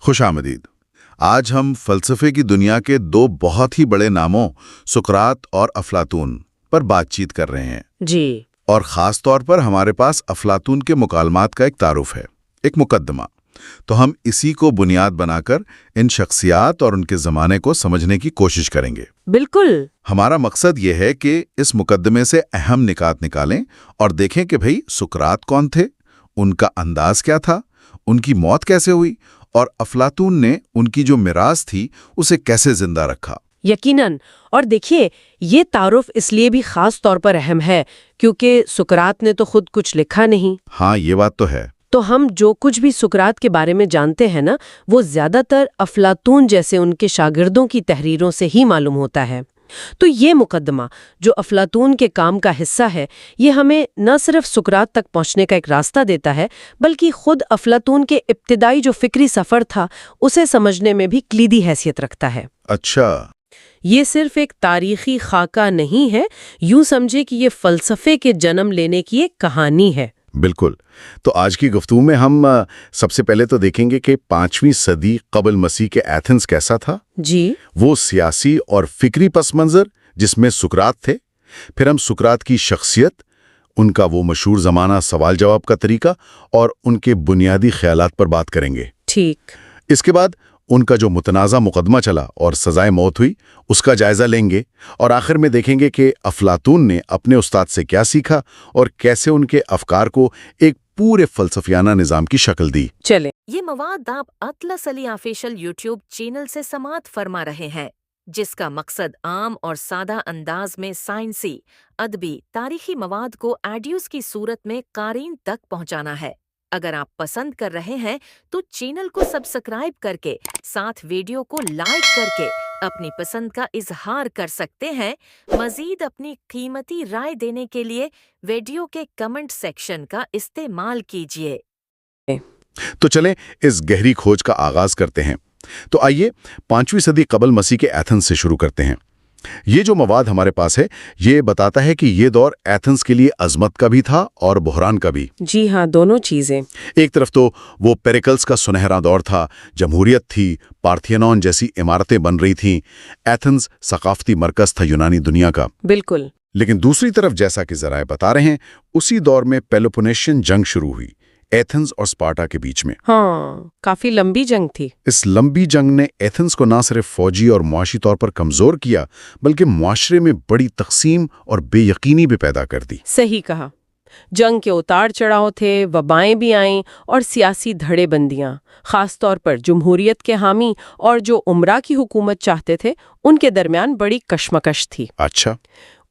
خوش آمدید۔ آج ہم فلسفے کی دنیا کے دو بہت ہی بڑے ناموں سقراط اور افلاطون پر بات چیت کر رہے ہیں جی، اور خاص طور پر ہمارے پاس افلاطون کے مکالمات کا ایک تعارف ہے، ایک مقدمہ۔ تو ہم اسی کو بنیاد بنا کر ان شخصیات اور ان کے زمانے کو سمجھنے کی کوشش کریں گے۔ بالکل۔ ہمارا مقصد یہ ہے کہ اس مقدمے سے اہم نکات نکالیں اور دیکھیں کہ بھئی سقراط کون تھے، ان کا انداز کیا تھا، ان کی موت کیسے ہوئی، اور افلاطون نے ان کی جو میراث تھی اسے کیسے زندہ رکھا۔ یقیناً۔ اور دیکھیے، یہ تعارف اس لیے بھی خاص طور پر اہم ہے کیونکہ سقراط نے تو خود کچھ لکھا نہیں۔ ہاں، یہ بات تو ہے۔ تو ہم جو کچھ بھی سقراط کے بارے میں جانتے ہیں نا، وہ زیادہ تر افلاطون جیسے ان کے شاگردوں کی تحریروں سے ہی معلوم ہوتا ہے۔ تو یہ مقدمہ جو افلاطون کے کام کا حصہ ہے، یہ ہمیں نہ صرف سقراط تک پہنچنے کا ایک راستہ دیتا ہے، بلکہ خود افلاطون کے ابتدائی جو فکری سفر تھا اسے سمجھنے میں بھی کلیدی حیثیت رکھتا ہے۔ اچھا، یہ صرف ایک تاریخی خاکہ نہیں ہے، یوں سمجھے کہ یہ فلسفے کے جنم لینے کی ایک کہانی ہے۔ بالکل۔ تو آج کی گفتگو میں ہم سب سے پہلے تو دیکھیں گے کہ 5ویں صدی قبل مسیح کے ایتھنز کیسا تھا۔ جی، وہ سیاسی اور فکری پس منظر جس میں سقراط تھے۔ پھر ہم سقراط کی شخصیت، ان کا وہ مشہور زمانہ سوال جواب کا طریقہ اور ان کے بنیادی خیالات پر بات کریں گے۔ ٹھیک۔ اس کے بعد ان کا جو متنازع مقدمہ چلا اور سزائے موت ہوئی اس کا جائزہ لیں گے، اور آخر میں دیکھیں گے کہ افلاطون نے اپنے استاد سے کیا سیکھا اور کیسے ان کے افکار کو ایک پورے فلسفیانہ نظام کی شکل دی۔ چلیں۔ یہ مواد آپ اطلس علی آفیشل یوٹیوب چینل سے سماعت فرما رہے ہیں، جس کا مقصد عام اور سادہ انداز میں سائنسی، ادبی، تاریخی مواد کو آڈیوز کی صورت میں قارئین تک پہنچانا ہے۔ اگر آپ پسند کر رہے ہیں تو چینل کو سبسکرائب کر کے ساتھ ویڈیو کو لائک کر کے اپنی پسند کا اظہار کر سکتے ہیں۔ مزید اپنی قیمتی رائے دینے کے لیے ویڈیو کے کمنٹ سیکشن کا استعمال کیجیے۔ تو چلیں اس گہری کھوج کا آغاز کرتے ہیں۔ تو آئیے 5ویں صدی قبل مسیح کے ایتھنز سے شروع کرتے ہیں۔ یہ جو مواد ہمارے پاس ہے یہ بتاتا ہے کہ یہ دور ایتھنز کے لیے عظمت کا بھی تھا اور بحران کا بھی۔ جی ہاں، دونوں چیزیں۔ ایک طرف تو وہ پیریکلس کا سنہرا دور تھا، جمہوریت تھی، پارتھینون جیسی عمارتیں بن رہی تھیں، ایتھنز ثقافتی مرکز تھا یونانی دنیا کا۔ بالکل۔ لیکن دوسری طرف جیسا کہ ذرائع بتا رہے ہیں، اسی دور میں پیلوپونیشین جنگ شروع ہوئی ایتھنز اور اسپارٹا کے بیچ میں۔ ہاں، کافی لمبی جنگ تھی۔ اس لمبی جنگ نے ایتھنز کو نہ صرف فوجی اور معاشی طور پر کمزور کیا بلکہ معاشرے میں بڑی تقسیم اور بے یقینی بھی پیدا کر دی۔ صحیح کہا۔ جنگ کے اتار چڑھاؤ تھے، وبائیں بھی آئیں اور سیاسی دھڑے بندیاں، خاص طور پر جمہوریت کے حامی اور جو امراء کی حکومت چاہتے تھے ان کے درمیان بڑی کشمکش تھی۔ اچھا۔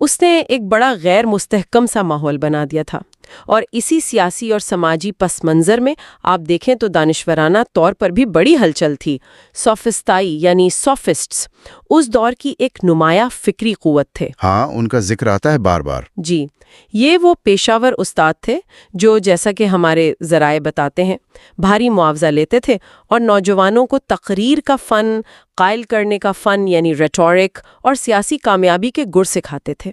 اس نے ایک بڑا غیر مستحکم سا ماحول بنا دیا تھا، اور اسی سیاسی اور سماجی پس منظر میں آپ دیکھیں تو دانشورانہ طور پر بھی بڑی ہلچل تھی۔ سوفسطائی یعنی سوفسٹس اس دور کی ایک نمایاں فکری قوت تھے۔ ہاں، ان کا ذکر آتا ہے بار بار۔ جی، یہ وہ پیشہ ور استاد تھے جو جیسا کہ ہمارے ذرائع بتاتے ہیں بھاری معاوضہ لیتے تھے اور نوجوانوں کو تقریر کا فن، قائل کرنے کا فن یعنی ریٹورک اور سیاسی کامیابی کے گر سکھاتے تھے۔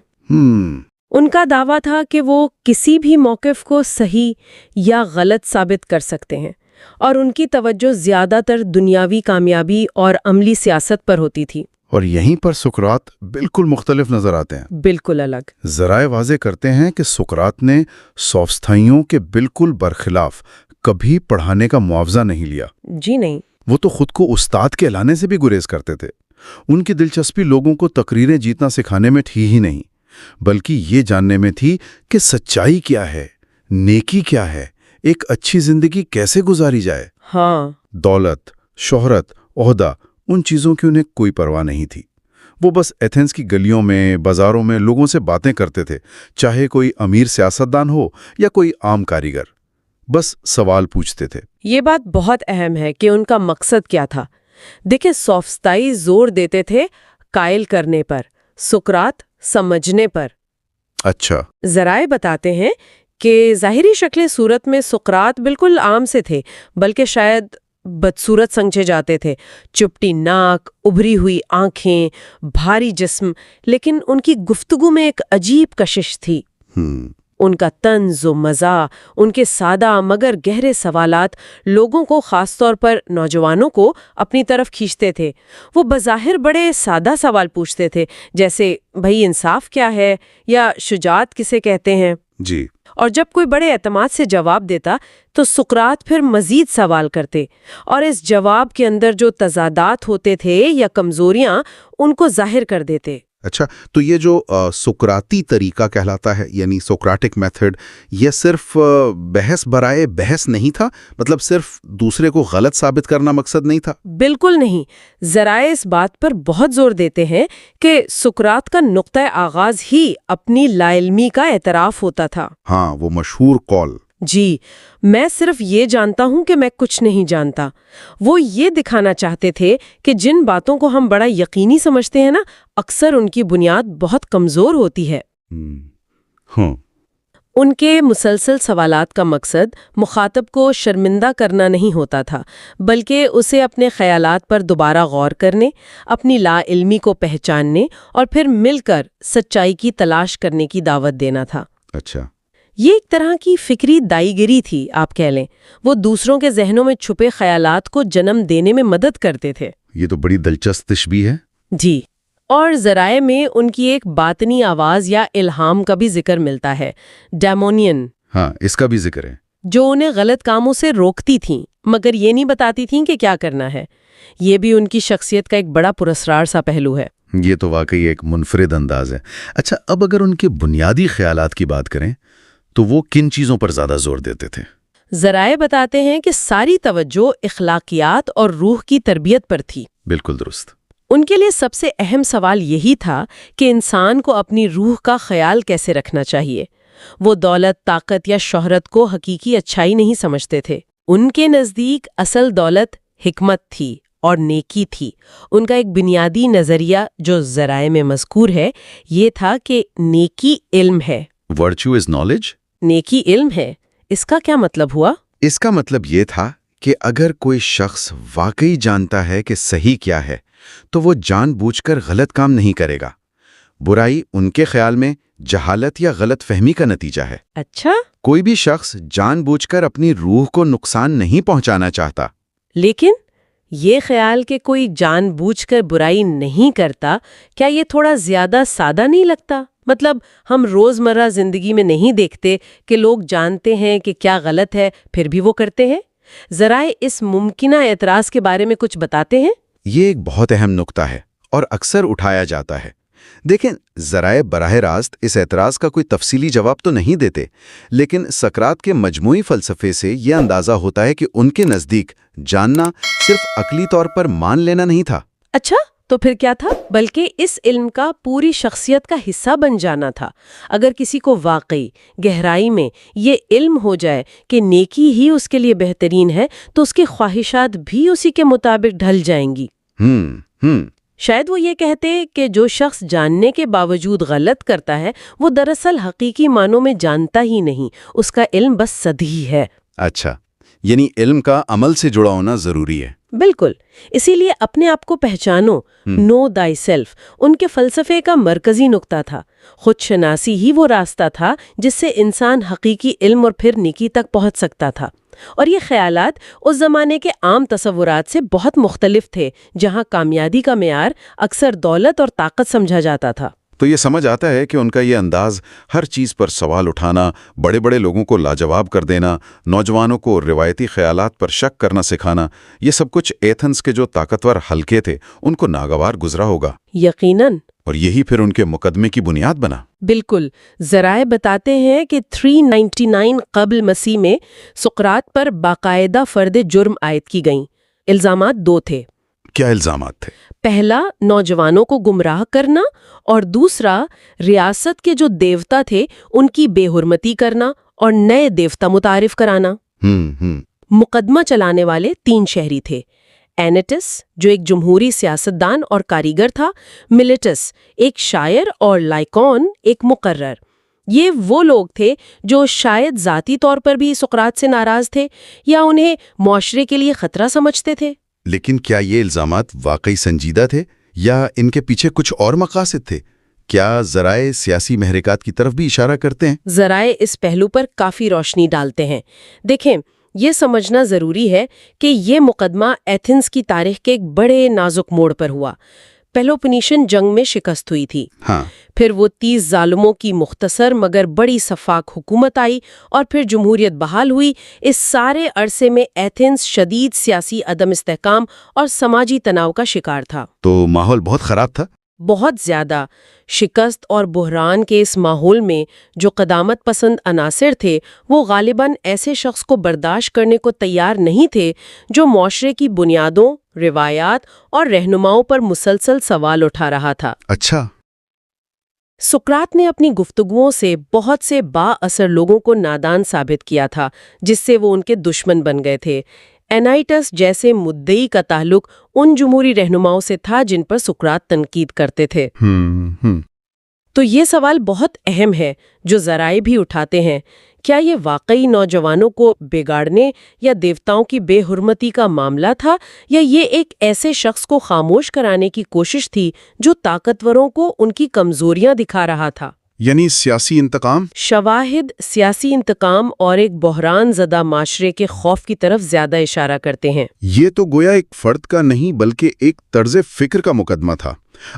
ان کا دعویٰ تھا کہ وہ کسی بھی موقف کو صحیح یا غلط ثابت کر سکتے ہیں، اور ان کی توجہ زیادہ تر دنیاوی کامیابی اور عملی سیاست پر ہوتی تھی۔ اور یہیں پر سقراط بالکل مختلف نظر آتے ہیں۔ بالکل الگ۔ ذرائع واضح کرتے ہیں کہ سقراط نے سوفسطائیوں کے بالکل برخلاف کبھی پڑھانے کا معاوضہ نہیں لیا۔ جی نہیں۔ وہ تو خود کو استاد کہلانے سے بھی گریز کرتے تھے۔ ان کی دلچسپی لوگوں کو تقریریں جیتنا سکھانے میں تھی ہی نہیں، بلکہ یہ جاننے میں تھی کہ سچائی کیا ہے، نیکی کیا ہے، ایک اچھی زندگی کیسے گزاری جائے۔ ہاں۔ دولت، شہرت، عہدہ، ان چیزوں کی انہیں کوئی پرواہ نہیں تھی۔ وہ بس ایتھنز کی گلیوں میں، بازاروں میں لوگوں سے باتیں کرتے تھے، چاہے کوئی امیر سیاستدان ہو یا کوئی عام کاریگر، بس سوال پوچھتے تھے۔ یہ بات بہت اہم ہے کہ ان کا مقصد کیا تھا۔ دیکھیں، سوفسطائی زور دیتے تھے قائل کرنے پر، سقراط سمجھنے پر۔ اچھا۔ ذرائع بتاتے ہیں کہ ظاہری شکل صورت میں سقراط بالکل عام سے تھے، بلکہ شاید بدصورت سمجھے جاتے تھے۔ چپٹی ناک، ابھری ہوئی آنکھیں، بھاری جسم، لیکن ان کی گفتگو میں ایک عجیب کشش تھی۔ ان کا طنز و مزاح، ان کے سادہ مگر گہرے سوالات لوگوں کو، خاص طور پر نوجوانوں کو، اپنی طرف کھینچتے تھے۔ وہ بظاہر بڑے سادہ سوال پوچھتے تھے، جیسے بھئی انصاف کیا ہے یا شجاعت کسے کہتے ہیں؟ جی۔ اور جب کوئی بڑے اعتماد سے جواب دیتا تو سقراط پھر مزید سوال کرتے، اور اس جواب کے اندر جو تضادات ہوتے تھے یا کمزوریاں ان کو ظاہر کر دیتے۔ اچھا، تو یہ جو سقراطی طریقہ کہلاتا ہے، یعنی سوکراٹک میتھڈ، یہ صرف بحث برائے بحث نہیں تھا؟ مطلب صرف دوسرے کو غلط ثابت کرنا مقصد نہیں تھا؟ بالکل نہیں۔ ذرائع اس بات پر بہت زور دیتے ہیں کہ سقراط کا نقطۂ آغاز ہی اپنی لا علمی کا اعتراف ہوتا تھا۔ ہاں، وہ مشہور قول۔ جی، میں صرف یہ جانتا ہوں کہ میں کچھ نہیں جانتا۔ وہ یہ دکھانا چاہتے تھے کہ جن باتوں کو ہم بڑا یقینی سمجھتے ہیں نا، اکثر ان کی بنیاد بہت کمزور ہوتی ہے۔ ہاں۔ ان کے مسلسل سوالات کا مقصد مخاطب کو شرمندہ کرنا نہیں ہوتا تھا، بلکہ اسے اپنے خیالات پر دوبارہ غور کرنے، اپنی لا علمی کو پہچاننے اور پھر مل کر سچائی کی تلاش کرنے کی دعوت دینا تھا۔ اچھا۔ یہ ایک طرح کی فکری دائی گری تھی، آپ کہہ لیں۔ وہ دوسروں کے ذہنوں میں چھپے خیالات کو جنم دینے میں مدد کرتے تھے۔ یہ تو بڑی دلچسپ تشبیہ ہے۔ جی، اور ذرائع میں ان کی ایک باطنی آواز یا الہام کا بھی ذکر ملتا ہے، ڈیمونین۔ ہاں، اس کا بھی ذکر ہے۔ جو انہیں غلط کاموں سے روکتی تھیں مگر یہ نہیں بتاتی تھیں کہ کیا کرنا ہے۔ یہ بھی ان کی شخصیت کا ایک بڑا پراسرار سا پہلو ہے۔ یہ تو واقعی ایک منفرد انداز ہے۔ اچھا، اب اگر ان کے بنیادی خیالات کی بات کریں تو وہ کن چیزوں پر زیادہ زور دیتے تھے؟ ذرائع بتاتے ہیں کہ ساری توجہ اخلاقیات اور روح کی تربیت پر تھی۔ بالکل درست۔ ان کے لیے سب سے اہم سوال یہی تھا کہ انسان کو اپنی روح کا خیال کیسے رکھنا چاہیے۔ وہ دولت، طاقت یا شہرت کو حقیقی اچھائی نہیں سمجھتے تھے۔ ان کے نزدیک اصل دولت حکمت تھی اور نیکی تھی۔ ان کا ایک بنیادی نظریہ جو ذرائع میں مذکور ہے یہ تھا کہ نیکی علم ہے۔ Virtue is knowledge. نیکی علم ہے، اس کا کیا مطلب ہوا؟ اس کا مطلب یہ تھا کہ اگر کوئی شخص واقعی جانتا ہے کہ صحیح کیا ہے تو وہ جان بوجھ کر غلط کام نہیں کرے گا۔ برائی ان کے خیال میں جہالت یا غلط فہمی کا نتیجہ ہے۔ اچھا، کوئی بھی شخص جان بوجھ کر اپنی روح کو نقصان نہیں پہنچانا چاہتا۔ لیکن یہ خیال کہ کوئی جان بوجھ کر برائی نہیں کرتا، کیا یہ تھوڑا زیادہ سادہ نہیں لگتا؟ مطلب ہم روزمرہ زندگی میں نہیں دیکھتے کہ لوگ جانتے ہیں کہ کیا غلط ہے پھر بھی وہ کرتے ہیں۔ ذرائع اس ممکنہ اعتراض کے بارے میں کچھ بتاتے ہیں۔ یہ ایک بہت اہم نقطہ ہے اور اکثر اٹھایا جاتا ہے۔ دیکھیں، ذرائع براہ راست اس اعتراض کا کوئی تفصیلی جواب تو نہیں دیتے، لیکن سقراط کے مجموعی فلسفے سے یہ اندازہ ہوتا ہے کہ ان کے نزدیک جاننا صرف عقلی طور پر مان لینا نہیں تھا۔ اچھا، تو پھر کیا تھا؟ بلکہ اس علم کا پوری شخصیت کا حصہ بن جانا تھا۔ اگر کسی کو واقعی گہرائی میں یہ علم ہو جائے کہ نیکی ہی اس کے لیے بہترین ہے تو اس کی خواہشات بھی اسی کے مطابق ڈھل جائیں گی۔ شاید وہ یہ کہتے کہ جو شخص جاننے کے باوجود غلط کرتا ہے وہ دراصل حقیقی معنوں میں جانتا ہی نہیں، اس کا علم بس سدھی ہے۔ اچھا، یعنی علم کا عمل سے جڑا ہونا ضروری ہے۔ بالکل، اسی لیے اپنے آپ کو پہچانو، نو دائی سیلف، ان کے فلسفے کا مرکزی نقطہ تھا۔ خود شناسی ہی وہ راستہ تھا جس سے انسان حقیقی علم اور پھر نیکی تک پہنچ سکتا تھا۔ اور یہ خیالات اس زمانے کے عام تصورات سے بہت مختلف تھے، جہاں کامیابی کا معیار اکثر دولت اور طاقت سمجھا جاتا تھا۔ تو یہ سمجھ آتا ہے کہ ان کا یہ انداز، ہر چیز پر سوال اٹھانا، بڑے بڑے لوگوں کو لاجواب کر دینا، نوجوانوں کو روایتی خیالات پر شک کرنا سکھانا، یہ سب کچھ ایتھنز کے جو طاقتور حلقے تھے ان کو ناگوار گزرا ہوگا۔ یقیناً۔ اور یہی پھر ان کے مقدمے کی بنیاد بنا۔ بالکل، ذرائع بتاتے ہیں کہ 399 قبل مسیح میں سقراط پر باقاعدہ فرد جرم عائد کی گئیں۔ الزامات دو تھے۔ کیا الزامات تھے؟ پہلا، نوجوانوں کو گمراہ کرنا، اور دوسرا، ریاست کے جو دیوتا تھے ان کی بے حرمتی کرنا اور نئے دیوتا متعارف کرانا۔ مقدمہ چلانے والے 3 شہری تھے۔ اینٹس، جو ایک جمہوری سیاستدان اور کاریگر تھا، ملیٹس، ایک شاعر، اور لائکون، ایک مقرر۔ یہ وہ لوگ تھے جو شاید ذاتی طور پر بھی سقراط سے ناراض تھے یا انہیں معاشرے کے لیے خطرہ سمجھتے تھے۔ لیکن کیا یہ الزامات واقعی سنجیدہ تھے یا ان کے پیچھے کچھ اور مقاصد تھے؟ کیا ذرائع سیاسی محرکات کی طرف بھی اشارہ کرتے ہیں؟ ذرائع اس پہلو پر کافی روشنی ڈالتے ہیں۔ دیکھیں، یہ سمجھنا ضروری ہے کہ یہ مقدمہ ایتھنز کی تاریخ کے ایک بڑے نازک موڑ پر ہوا۔ پیلوپونیشین جنگ میں شکست ہوئی تھی۔ ہاں، پھر وہ 30 ظالموں کی مختصر مگر بڑی شفاف حکومت آئی اور پھر جمہوریت بحال ہوئی۔ اس سارے عرصے میں ایتھنز شدید سیاسی عدم استحکام اور سماجی تناؤ کا شکار تھا۔ تو ماحول بہت خراب تھا؟ بہت زیادہ۔ شکست اور بحران کے اس ماحول میں جو قدامت پسند عناصر تھے وہ غالباً ایسے شخص کو برداشت کرنے کو تیار نہیں تھے جو معاشرے کی بنیادوں، روایات اور رہنماؤں پر مسلسل سوال اٹھا رہا تھا۔ اچھا۔ سقراط نے اپنی گفتگوؤں سے بہت سے با اثر لوگوں کو نادان ثابت کیا تھا جس سے وہ ان کے دشمن بن گئے تھے۔ اینائٹس جیسے مدعی کا تعلق ان جمہوری رہنماؤں سے تھا جن پر سقراط تنقید کرتے تھے۔ تو یہ سوال بہت اہم ہے جو ذرائع بھی اٹھاتے ہیں، کیا یہ واقعی نوجوانوں کو بگاڑنے یا دیوتاؤں کی بے حرمتی کا معاملہ تھا، یا یہ ایک ایسے شخص کو خاموش کرانے کی کوشش تھی جو طاقتوروں کو ان کی کمزوریاں دکھا رہا تھا؟ یعنی سیاسی انتقام؟ شواہد سیاسی انتقام اور ایک بحران زدہ معاشرے کے خوف کی طرف زیادہ اشارہ کرتے ہیں۔ یہ تو گویا ایک فرد کا نہیں بلکہ ایک طرز فکر کا مقدمہ تھا۔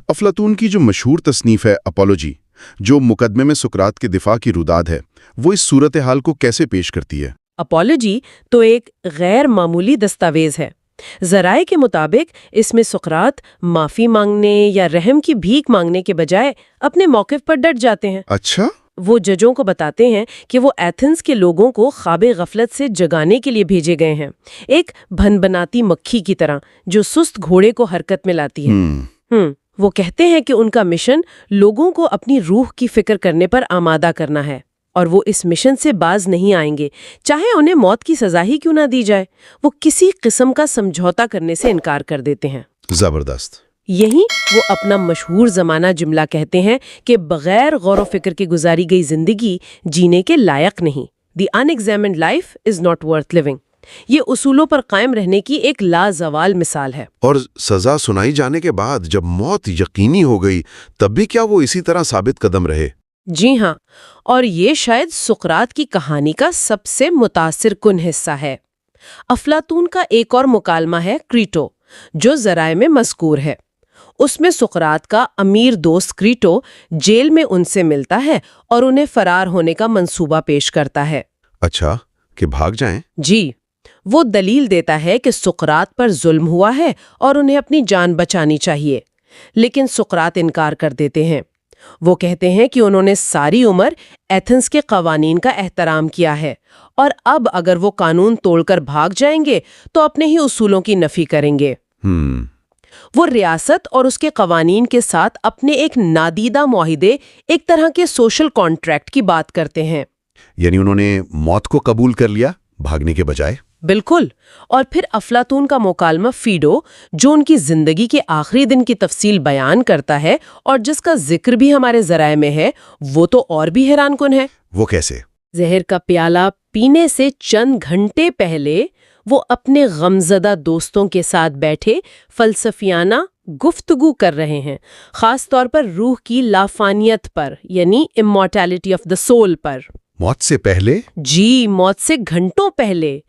افلاطون کی جو مشہور تصنیف ہے اپولوجی، جو مقدمے میں سقراط کے دفاع کی روداد ہے، وہ اس صورتحال کو کیسے پیش کرتی ہے؟ اپولوجی تو ایک غیر معمولی دستاویز ہے۔ ذرائع کے مطابق اس میں سقراط معافی مانگنے یا رحم کی بھیک مانگنے کے بجائے اپنے موقف پر ڈٹ جاتے ہیں۔ اچھا؟ وہ ججوں کو بتاتے ہیں کہ وہ ایتھنز کے لوگوں کو خواب غفلت سے جگانے کے لیے بھیجے گئے ہیں، ایک بھنبھناتی مکھی کی طرح جو سست گھوڑے کو حرکت میں لاتی ہے۔ وہ کہتے ہیں کہ ان کا مشن لوگوں کو اپنی روح کی فکر کرنے پر آمادہ کرنا ہے، اور وہ اس مشن سے باز نہیں آئیں گے، چاہے انہیں موت کی سزا ہی کیوں نہ دی جائے۔ وہ کسی قسم کا سمجھوتا کرنے سے انکار کر دیتے ہیں۔ زبردست۔ یہی وہ اپنا مشہور زمانہ جملہ کہتے ہیں کہ بغیر غور و فکر کے گزاری گئی زندگی جینے کے لائق نہیں۔ The unexamined life is not worth living. یہ اصولوں پر قائم رہنے کی ایک لازوال مثال ہے۔ اور سزا سنائی جانے کے بعد جب موت یقینی ہو گئی تب بھی کیا وہ اسی طرح ثابت قدم رہے؟ جی ہاں، اور یہ شاید سقراط کی کہانی کا سب سے متاثر کن حصہ ہے۔ افلاطون کا ایک اور مکالمہ ہے کریٹو، جو ذرائع میں مذکور ہے۔ اس میں سقراط کا امیر دوست کریٹو جیل میں ان سے ملتا ہے اور انہیں فرار ہونے کا منصوبہ پیش کرتا ہے۔ اچھا، کہ بھاگ جائیں؟ جی، وہ دلیل دیتا ہے کہ سقراط پر ظلم ہوا ہے اور انہیں اپنی جان بچانی چاہیے، لیکن سقراط انکار کر دیتے ہیں۔ وہ کہتے ہیں کہ انہوں نے ساری عمر ایتھنز کے قوانین کا احترام کیا ہے، اور اب اگر وہ قانون توڑ کر بھاگ جائیں گے تو اپنے ہی اصولوں کی نفی کریں گے۔ وہ ریاست اور اس کے قوانین کے ساتھ اپنے ایک نادیدہ معاہدے، ایک طرح کے سوشل کانٹریکٹ کی بات کرتے ہیں۔ یعنی انہوں نے موت کو قبول کر لیا بھاگنے کے بجائے؟ بالکل۔ اور پھر افلاطون کا مکالمہ فیڈو، جو ان کی زندگی کے آخری دن کی تفصیل بیان کرتا ہے اور جس کا ذکر بھی ہمارے ذرائع میں ہے، وہ تو اور بھی حیران کن ہے۔ وہ کیسے؟ زہر کا پیالہ پینے سے چند گھنٹے پہلے وہ اپنے غمزدہ دوستوں کے ساتھ بیٹھے فلسفیانہ گفتگو کر رہے ہیں، خاص طور پر روح کی لافانیت پر، یعنی امورٹیلٹی آف دا سول پر۔ موت سے پہلے؟ جی، موت سے گھنٹوں پہلے۔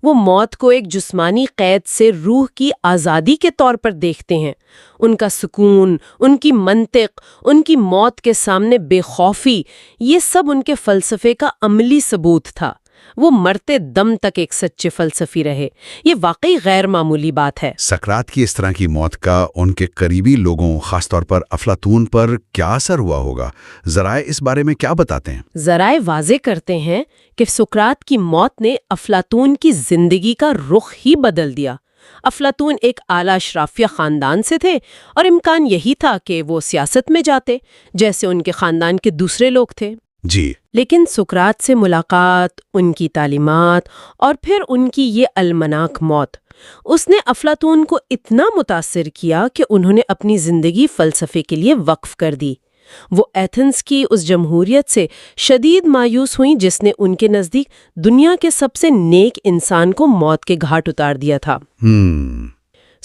وہ موت کو ایک جسمانی قید سے روح کی آزادی کے طور پر دیکھتے ہیں۔ ان کا سکون، ان کی منطق، ان کی موت کے سامنے بے خوفی، یہ سب ان کے فلسفے کا عملی ثبوت تھا۔ وہ مرتے دم تک ایک سچے فلسفی رہے۔ یہ واقعی غیر معمولی بات ہے۔ سقراط کی اس طرح کی موت کا ان کے قریبی لوگوں، خاص طور پر افلاطون پر کیا اثر ہوا ہوگا؟ ذرائع اس بارے میں کیا بتاتے ہیں؟ ذرائع واضح کرتے ہیں کہ سقراط کی موت نے افلاطون کی زندگی کا رخ ہی بدل دیا۔ افلاطون ایک اعلیٰ اشرافیہ خاندان سے تھے اور امکان یہی تھا کہ وہ سیاست میں جاتے جیسے ان کے خاندان کے دوسرے لوگ تھے۔ جی، لیکن سقراط سے ملاقات، ان کی تعلیمات اور پھر ان کی یہ المناک موت، اس نے افلاطون کو اتنا متاثر کیا کہ انہوں نے اپنی زندگی فلسفے کے لیے وقف کر دی۔ وہ ایتھنز کی اس جمہوریت سے شدید مایوس ہوئیں جس نے ان کے نزدیک دنیا کے سب سے نیک انسان کو موت کے گھاٹ اتار دیا تھا۔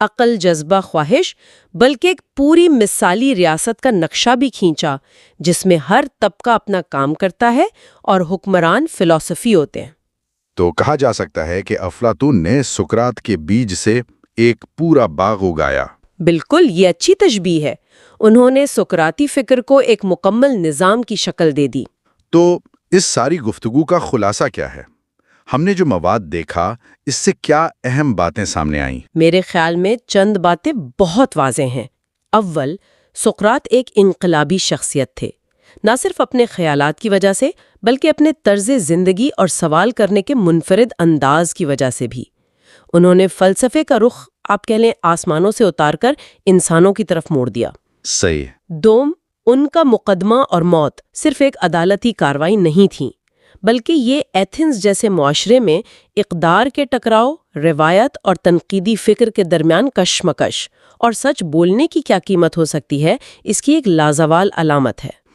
عقل، جذبہ، خواہش، بلکہ ایک پوری مثالی ریاست کا نقشہ بھی کھینچا جس میں ہر طبقہ اپنا کام کرتا ہے اور حکمران فلسفی ہوتے ہیں۔ تو کہا جا سکتا ہے کہ افلاطون نے سقراط کے بیج سے ایک پورا باغ اگایا۔ بالکل، یہ اچھی تشبیہ ہے۔ انہوں نے سقراطی فکر کو ایک مکمل نظام کی شکل دے دی۔ تو اس ساری گفتگو کا خلاصہ کیا ہے؟ ہم نے جو مواد دیکھا، اس سے کیا اہم باتیں سامنے آئیں؟ میرے خیال میں چند باتیں بہت واضح ہیں۔ اول، سقراط ایک انقلابی شخصیت تھے، نہ صرف اپنے خیالات کی وجہ سے بلکہ اپنے طرز زندگی اور سوال کرنے کے منفرد انداز کی وجہ سے بھی۔ انہوں نے فلسفے کا رخ آپ کہہ لیں آسمانوں سے اتار کر انسانوں کی طرف موڑ دیا۔ صحیح۔ دوم، ان کا مقدمہ اور موت صرف ایک عدالتی کارروائی نہیں تھی، بلکہ یہ ایتھنز جیسے معاشرے میں اقدار کے ٹکراؤ، روایت اور تنقیدی فکر کے درمیان کشمکش اور سچ بولنے کی کیا قیمت ہو سکتی ہے، اس کی ایک لازوال علامت ہے۔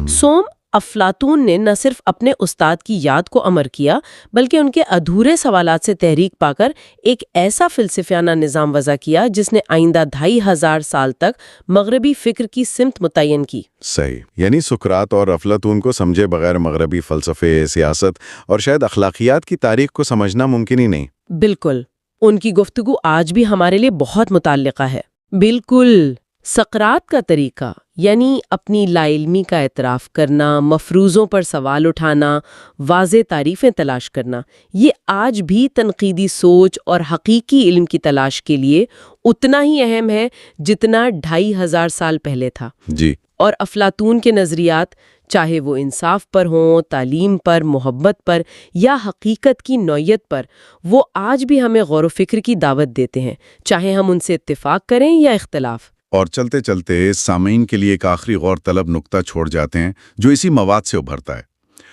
سوم، افلاطون نے نہ صرف اپنے استاد کی یاد کو امر کیا بلکہ ان کے ادھورے سوالات سے تحریک پا کر ایک ایسا فلسفیانہ نظام وضع کیا جس نے آئندہ 2500 سال تک مغربی فکر کی سمت متعین کی۔ صحیح، یعنی سقراط اور افلاطون کو سمجھے بغیر مغربی فلسفے، سیاست اور شاید اخلاقیات کی تاریخ کو سمجھنا ممکن ہی نہیں۔ بالکل، ان کی گفتگو آج بھی ہمارے لیے بہت متعلقہ ہے۔ بالکل، سقراط کا طریقہ یعنی اپنی لا علمی کا اعتراف کرنا، مفروضوں پر سوال اٹھانا، واضح تعریفیں تلاش کرنا، یہ آج بھی تنقیدی سوچ اور حقیقی علم کی تلاش کے لیے اتنا ہی اہم ہے جتنا 2500 سال پہلے تھا۔ جی۔ اور افلاطون کے نظریات، چاہے وہ انصاف پر ہوں، تعلیم پر، محبت پر یا حقیقت کی نوعیت پر، وہ آج بھی ہمیں غور و فکر کی دعوت دیتے ہیں، چاہے ہم ان سے اتفاق کریں یا اختلاف۔ اور چلتے چلتے سامعین کے لیے ایک آخری غور طلب نکتہ چھوڑ جاتے ہیں جو اسی مواد سے ابھرتا ہے۔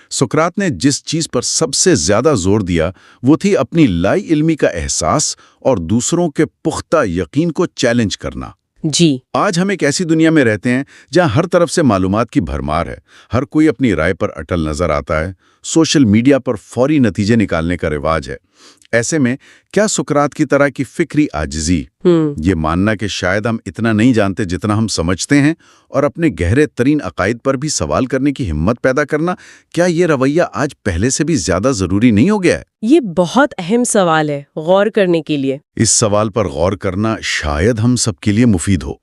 سقراط نے جس چیز پر سب سے زیادہ زور دیا وہ تھی اپنی لا علمی کا احساس اور دوسروں کے پختہ یقین کو چیلنج کرنا۔ جی، آج ہم ایک ایسی دنیا میں رہتے ہیں جہاں ہر طرف سے معلومات کی بھرمار ہے، ہر کوئی اپنی رائے پر اٹل نظر آتا ہے، سوشل میڈیا پر فوری نتیجے نکالنے کا رواج ہے۔ ایسے میں کیا سقراط کی طرح کی فکری عاجزی، یہ ماننا کہ شاید ہم اتنا نہیں جانتے جتنا ہم سمجھتے ہیں اور اپنے گہرے ترین عقائد پر بھی سوال کرنے کی ہمت پیدا کرنا، کیا یہ رویہ آج پہلے سے بھی زیادہ ضروری نہیں ہو گیا ہے؟ یہ بہت اہم سوال ہے غور کرنے کے لیے۔ اس سوال پر غور کرنا شاید ہم سب کے لیے مفید ہو۔